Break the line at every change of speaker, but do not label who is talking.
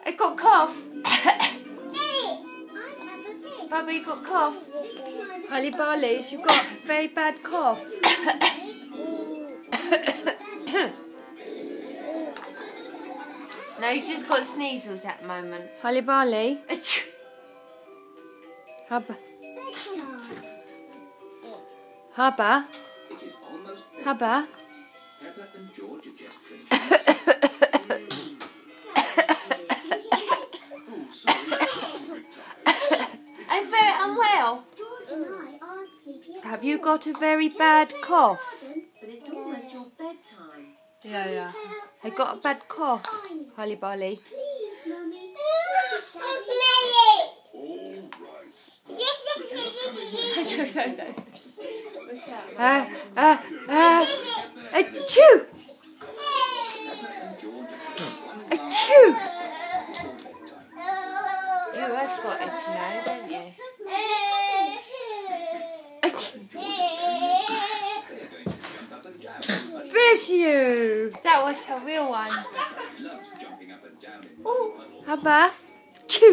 I got cough. Bubba, you got cough. Holly Barley, you've got very bad cough. No, you just got sneezels at the moment. Holly Barley. Hubba. Hubba. Hubba. I'm very unwell. Have you got a very bad cough?
But it's almost your bedtime.
Yeah. I got a bad cough, Holly Barley. Achoo! Achoo! You has got itchy nose, haven't you? Bless you! That was her real one. Hubba! Achoo!